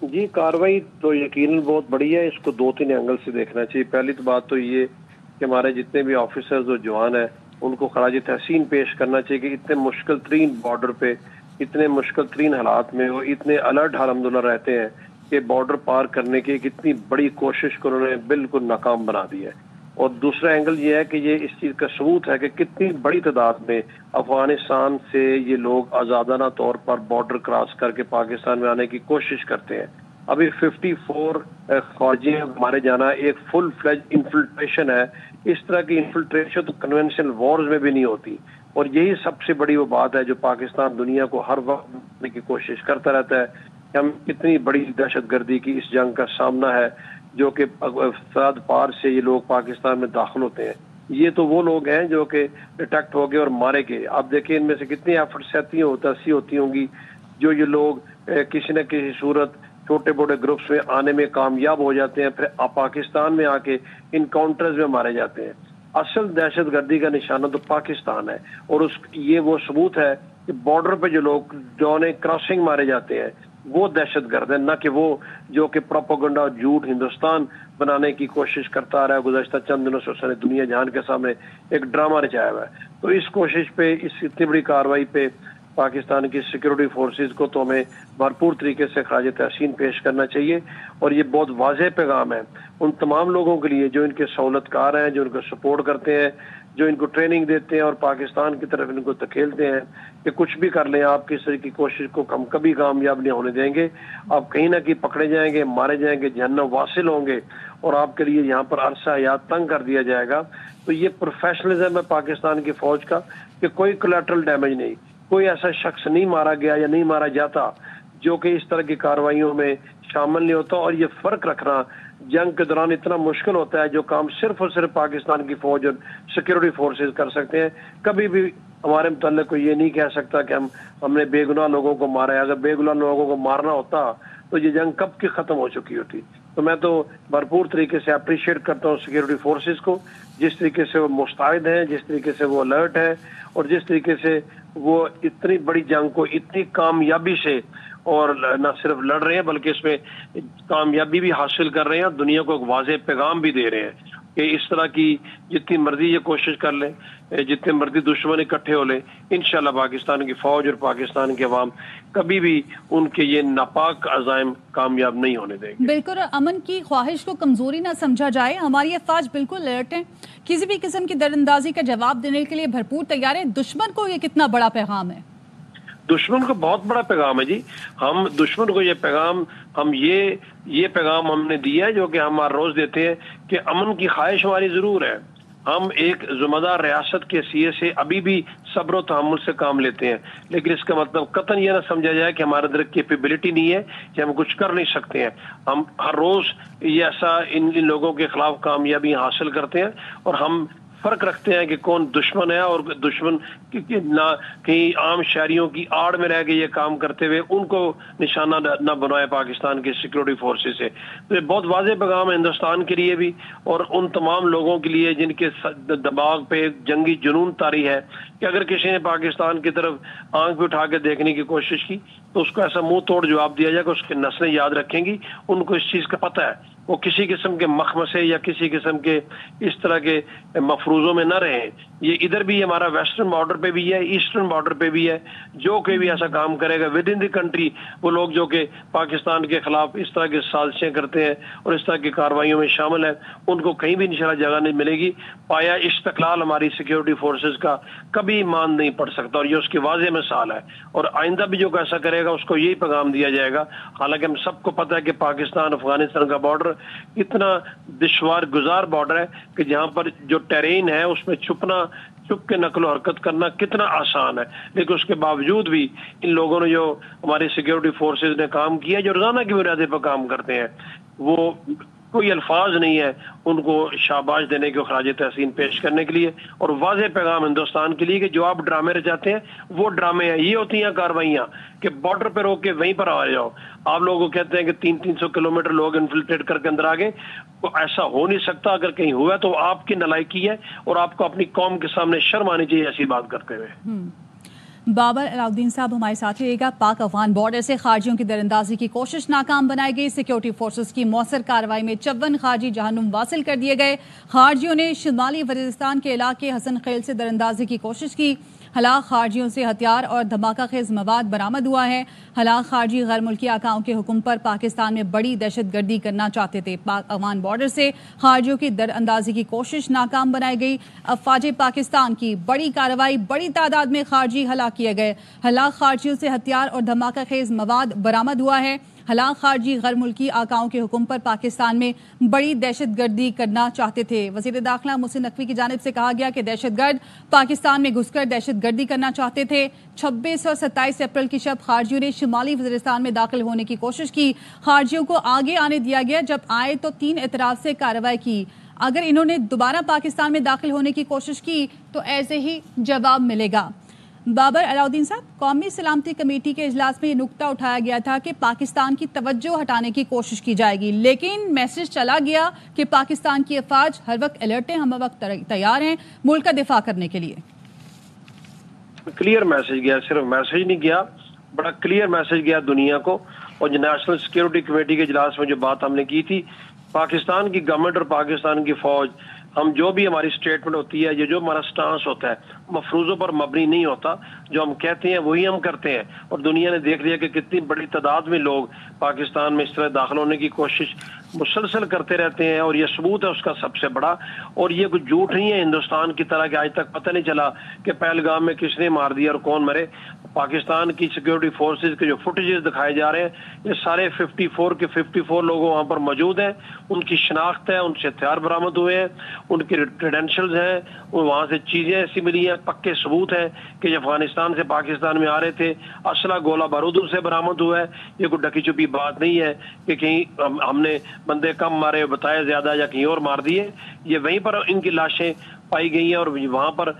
जी, कार्रवाई तो यकीनन बहुत बड़ी है। इसको 2-3 एंगल से देखना चाहिए। पहली तो बात तो ये कि हमारे जितने भी ऑफिसर्स और जवान हैं, उनको खराज तहसीन पेश करना चाहिए कि इतने मुश्किल तरीन बॉर्डर पे, इतने मुश्किल तरीन हालात में वो इतने अलर्ट अल्हम्दुलिल्लाह रहते हैं कि बॉर्डर पार करने की कितनी बड़ी कोशिश को उन्होंने बिल्कुल नाकाम बना दिया है। और दूसरा एंगल ये है कि ये इस चीज़ का सबूत है कि कितनी बड़ी तादाद में अफगानिस्तान से ये लोग आज़ादाना तौर पर बॉर्डर क्रॉस करके पाकिस्तान में आने की कोशिश करते हैं। अभी 54 फौजी हमारे जाना एक फुल फ्लेज इन्फिल्ट्रेशन है। इस तरह की इन्फिल्ट्रेशन तो कन्वेंशनल वॉर्स में भी नहीं होती, और यही सबसे बड़ी वो बात है जो पाकिस्तान दुनिया को हर वक्त करने की कोशिश करता रहता है कि हम कितनी बड़ी दहशतगर्दी की इस जंग का सामना है जो कि सरहद पार से ये लोग पाकिस्तान में दाखिल होते हैं। ये तो वो लोग हैं जो कि डिटेक्ट हो गए और मारे गए। आप देखिए इनमें से कितनी एफर्ट्स ऐसी होती होंगी जो ये लोग किसी न किसी सूरत छोटे बड़े ग्रुप्स में आने में कामयाब हो जाते हैं, फिर पाकिस्तान में आके इनकाउंटर्स में मारे जाते हैं। असल दहशतगर्दी का निशाना तो पाकिस्तान है, और ये वो सबूत है कि बॉर्डर पे जो लोग जो क्रॉसिंग मारे जाते हैं वो दहशतगर्द है, न कि वो जो कि प्रोपेगेंडा और झूठ हिंदुस्तान बनाने की कोशिश करता आ रहा है। गुज़श्ता चंद दिनों से उसने दुनिया जहान के सामने एक ड्रामा रचाया हुआ है। तो इस कोशिश पे, इस इतनी बड़ी कार्रवाई पे पाकिस्तान की सिक्योरिटी फोर्सेस को तो हमें भरपूर तरीके से खराज तहसीन पेश करना चाहिए। और ये बहुत वाज़ेह पैगाम है उन तमाम लोगों के लिए जो इनके सहूलतकार हैं, जो इनको सपोर्ट करते हैं, जो इनको ट्रेनिंग देते हैं और पाकिस्तान की तरफ इनको धकेलते हैं कि कुछ भी कर लें, आप किस तरह की कोशिश को हम कभी कामयाब नहीं होने देंगे। आप कहीं ना कहीं पकड़े जाएंगे, मारे जाएंगे, जहन्नम वासिल होंगे और आपके लिए यहाँ पर अरसा हयात तंग कर दिया जाएगा। तो ये प्रोफेशनलिज्म है पाकिस्तान की फौज का कि कोई कोलैटरल डैमेज नहीं, कोई ऐसा शख्स नहीं मारा गया या नहीं मारा जाता जो कि इस तरह की कार्रवाइयों में शामिल नहीं होता। और ये फर्क रखना जंग के दौरान इतना मुश्किल होता है, जो काम सिर्फ और सिर्फ पाकिस्तान की फौज और सिक्योरिटी फोर्सेस कर सकते हैं। कभी भी हमारे मुताल्लिक कोई ये नहीं कह सकता कि हमने बेगुनाह लोगों को मारा है। अगर बेगुनाह लोगों को मारना होता तो ये जंग कब की खत्म हो चुकी होती। तो मैं तो भरपूर तरीके से अप्रिशिएट करता हूँ सिक्योरिटी फोर्सेस को, जिस तरीके से वो मुस्तैद हैं, जिस तरीके से वो अलर्ट है, और जिस तरीके से वो इतनी बड़ी जंग को इतनी कामयाबी से और न सिर्फ लड़ रहे हैं बल्कि इसमें कामयाबी भी हासिल कर रहे हैं और दुनिया को एक वाज़ेह पैगाम भी दे रहे हैं कि इस तरह की जितनी मर्जी ये कोशिश कर लें, जितने मर्जी दुश्मन इकट्ठे हो लें, इंशाल्लाह पाकिस्तान की फौज और पाकिस्तान के अवाम कभी भी उनके ये नापाक अज़ाइम कामयाब नहीं होने देंगे। बिल्कुल, अमन की ख्वाहिश को कमजोरी ना समझा जाए। हमारी अफवाज बिल्कुल अलर्ट है, किसी भी किस्म की दरअंदाजी का जवाब देने के लिए भरपूर तैयार है। दुश्मन को ये कितना बड़ा पैगाम है? दुश्मन को बहुत बड़ा पैगाम है जी। हम दुश्मन को ये पैगाम, हम ये पैगाम हमने दिया है जो कि हम हर रोज देते हैं कि अमन की ख्वाहिश हमारी जरूर है। हम एक ज़िम्मेदार रियासत के सीए से अभी भी सब्र और तहम्मुल से काम लेते हैं, लेकिन इसका मतलब कतन ये ना समझा जाए कि हमारे अंदर कैपेबिलिटी नहीं है कि हम कुछ कर नहीं सकते हैं। हम हर रोज ये ऐसा इन लोगों के खिलाफ कामयाबी हासिल करते हैं, और हम फर्क रखते हैं कि कौन दुश्मन है और दुश्मन ना कहीं आम शहरियों की आड़ में रह के ये काम करते हुए उनको निशाना न बनाए पाकिस्तान की सिक्योरिटी फोर्सेस से। तो ये बहुत वाज़ेह पैगाम है हिंदुस्तान के लिए भी और उन तमाम लोगों के लिए जिनके दिमाग पे जंगी जुनून तारी है कि अगर किसी ने पाकिस्तान की तरफ आंख भी उठा के देखने की कोशिश की तो उसको ऐसा मुंह तोड़ जवाब दिया जाएगा, उसकी नस्लें याद रखेंगी। उनको इस चीज़ का पता है, वो किसी किस्म के मखमसे या किसी किस्म के इस तरह के मफरूजों में न रहे। ये इधर भी हमारा वेस्टर्न बॉर्डर पे भी है, ईस्टर्न बॉर्डर पे भी है। जो कोई भी ऐसा काम करेगा विद इन द कंट्री, वो लोग जो कि पाकिस्तान के खिलाफ इस तरह की साजिशें करते हैं और इस तरह की कार्रवाइयों में शामिल है, उनको कहीं भी इंशाअल्लाह जगह नहीं मिलेगी। पाया इस्तिकलाल हमारी सिक्योरिटी फोर्सेस का कभी मान नहीं पड़ सकता, और ये उसकी वाज़ेह मिसाल है। और आइंदा भी जो ऐसा करेगा उसको यही पैगाम दिया जाएगा। हालांकि हम सबको पता है कि पाकिस्तान अफगानिस्तान का बॉर्डर इतना दुश्वार गुजार बॉर्डर है कि जहां पर जो टेरेन है उसमें छुप के नकलो हरकत करना कितना आसान है। लेकिन उसके बावजूद भी इन लोगों ने, जो हमारी सिक्योरिटी फोर्सेज ने काम किया, जो रोजाना की बुनियाद पर काम करते हैं, वो कोई अल्फाज नहीं है उनको शाबाश देने के, खराज तहसीन पेश करने के लिए। और वाज़ेह पैगाम हिंदुस्तान के लिए कि जो आप ड्रामे रचाते हैं वो ड्रामे हैं। ये होती हैं कार्रवाइयाँ कि बॉर्डर पे रोक के वहीं पर आ जाओ। आप लोगों को कहते हैं कि 300-300 किलोमीटर लोग इन्फिल्ट्रेट करके अंदर आ गए, तो ऐसा हो नहीं सकता। अगर कहीं हुआ तो आपकी नालायकी है और आपको अपनी कौम के सामने शर्म आनी चाहिए ऐसी बात करते हुए। बाबर अलाउद्दीन साहब हमारे साथ रहेगा। पाक अफगान बॉर्डर से खारजियों की दरअंदाजी की कोशिश नाकाम बनाई गई। सिक्योरिटी फोर्सेस की मौसर कार्रवाई में 54 खारजी जहन्नुम वासिल कर दिए गए। खारजियों ने शिमाली वजीरिस्तान के इलाके हसन खेल से दरअंदाजी की कोशिश की। हलाक खारजियों से हथियार और धमाका खेज मवाद बरामद हुआ है। हलाक खारजी गैर मुल्की आकाओं के हुक्म पर पाकिस्तान में बड़ी दहशत गर्दी करना चाहते थे। पाक अफगान बॉर्डर से खारजियों की दरअंदाजी की कोशिश नाकाम बनाई गई। अफवाज पाकिस्तान की बड़ी कार्रवाई, बड़ी तादाद में खारजी हलाक किए गए। हलाक खारजियों से हथियार और धमाका खेज मवाद बरामद हुआ है। हलाक खारजी गैर मुल्की आकाओं के हुक्म पर पाकिस्तान में बड़ी दहशत गर्दी करना चाहते थे। वज़ीर दाखिला मोहसिन नकवी की जानिब से कहा गया कि दहशतगर्द पाकिस्तान में घुसकर दहशत गर्दी करना चाहते थे। 26 और 27 अप्रैल की शब खारजियों ने शिमाली वज़ीरिस्तान में दाखिल होने की कोशिश की। खारजियों को आगे आने दिया गया। जब आए तो 3 एतराफ से कार्रवाई की। अगर इन्होंने दोबारा पाकिस्तान में दाखिल होने की कोशिश की तो ऐसे ही जवाब मिलेगा। बाबर अलाउद्दीन साहब, कौमी सलामती कमेटी के इजलास में ये नुक्ता उठाया गया था कि पाकिस्तान की तवज्जो हटाने की कोशिश की जाएगी, लेकिन मैसेज चला गया कि पाकिस्तान की अफवाज हर वक्त अलर्ट हैं, हम वक्त तैयार हैं मुल्क का दिफा करने के लिए। क्लियर मैसेज गया, सिर्फ मैसेज नहीं गया, बड़ा क्लियर मैसेज गया दुनिया को। और जो नेशनल सिक्योरिटी कमेटी के इजलास में जो बात हमने की थी, पाकिस्तान की गवर्नमेंट और पाकिस्तान की फौज, हम जो भी हमारी स्टेटमेंट होती है, ये जो हमारा स्टांस होता है, मफरूजों पर मबनी नहीं होता। जो हम कहते हैं वही हम करते हैं। और दुनिया ने देख लिया कि कितनी बड़ी तादाद में लोग पाकिस्तान में इस तरह दाखिल होने की कोशिश मुसलसल करते रहते हैं। और ये सबूत है उसका सबसे बड़ा। और ये कुछ झूठ नहीं है हिंदुस्तान की तरह कि आज तक पता नहीं चला कि पहलगाम में किसने मार दिया और कौन मरे। पाकिस्तान की सिक्योरिटी फोर्सेज के जो फुटेजेस दिखाए जा रहे हैं, ये सारे 54 के 54 लोग वहां पर मौजूद हैं। उनकी शनाख्त है, उनसे हथियार बरामद हुए हैं, उनके क्रेडेंशियल्स हैं, वहां से चीजें ऐसी मिली हैं, पक्के सबूत हैं कि जब अफगानिस्तान से पाकिस्तान में आ रहे थे असला गोला बारूद उनसे बरामद हुआ है। ये कोई ढकी छुपी बात नहीं है कि कहीं हमने बंदे कम मारे बताए ज्यादा या कहीं और मार दिए। ये वहीं पर इनकी लाशें पाई गई है और वहां पर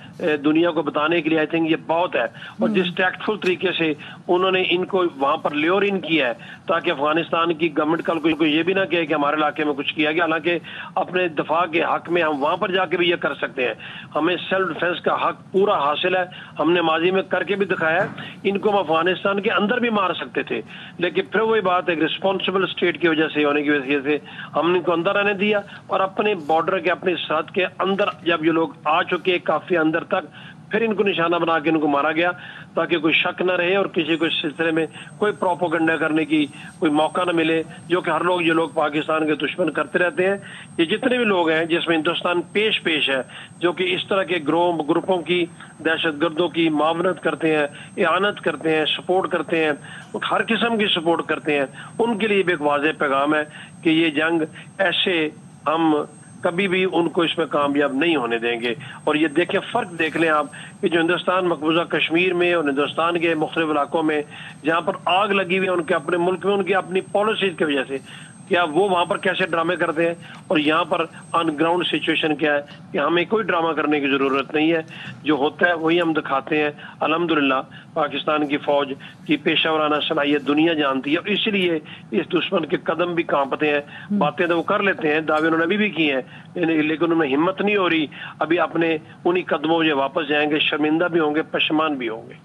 दुनिया को बताने के लिए आई थिंक ये बहुत है। और जिस टैक्टफुल तरीके से उन्होंने इनको वहां पर ल्योर इन किया है ताकि अफगानिस्तान की गवर्नमेंट कल को ये भी ना कहे कि हमारे इलाके में कुछ किया गया, हालांकि अपने दफा के हक में हम वहां पर जाके भी ये कर सकते हैं। हमें सेल्फ डिफेंस का हक पूरा हासिल है, हमने माजी में करके भी दिखाया है। इनको हम अफगानिस्तान के अंदर भी मार सकते थे, लेकिन फिर वही बात है, रिस्पॉन्सिबल स्टेट की वजह से होने की वजह से हमने इनको अंदर आने दिया। और अपने बॉर्डर के अपने सरहद के अंदर जब ये लोग आ चुके काफी अंदर तक, फिर इनको निशाना बना के इनको मारा गया ताकि कोई शक न रहे और किसी को इस सिलसिले में कोई प्रोपोगंडा करने की कोई मौका न मिले, जो कि हर लोग ये लोग पाकिस्तान के दुश्मन करते रहते हैं। ये जितने भी लोग हैं जिसमें हिंदुस्तान पेश है, जो कि इस तरह के ग्रुपों की, दहशतगर्दों की मावनत करते हैं, इआनत करते हैं, सपोर्ट करते हैं, हर किस्म की सपोर्ट करते हैं, उनके लिए भी एक वाज़ेह पैगाम है कि ये जंग ऐसे हम कभी भी उनको इसमें कामयाब नहीं होने देंगे। और ये देखें, फर्क देख लें आप कि जो हिंदुस्तान मकबूजा कश्मीर में और हिंदुस्तान के मुख्तलिफ इलाकों में जहाँ पर आग लगी हुई है उनके अपने मुल्क में, उनकी अपनी पॉलिसीज की वजह से, क्या वो वहां पर कैसे ड्रामे करते हैं और यहाँ पर ऑन ग्राउंड सिचुएशन क्या है कि हमें कोई ड्रामा करने की जरूरत नहीं है। जो होता है वही हम दिखाते हैं। अल्हम्दुलिल्लाह पाकिस्तान की फौज की पेशावराना सलाहियत दुनिया जानती है और इसलिए इस दुश्मन के कदम भी कांपते हैं। बातें तो वो कर लेते हैं, दावे उन्होंने अभी भी किए हैं, लेकिन उनमें हिम्मत नहीं हो रही। अभी अपने उन्हीं कदमों में वापस जाएंगे, शर्मिंदा भी होंगे, पशमान भी होंगे।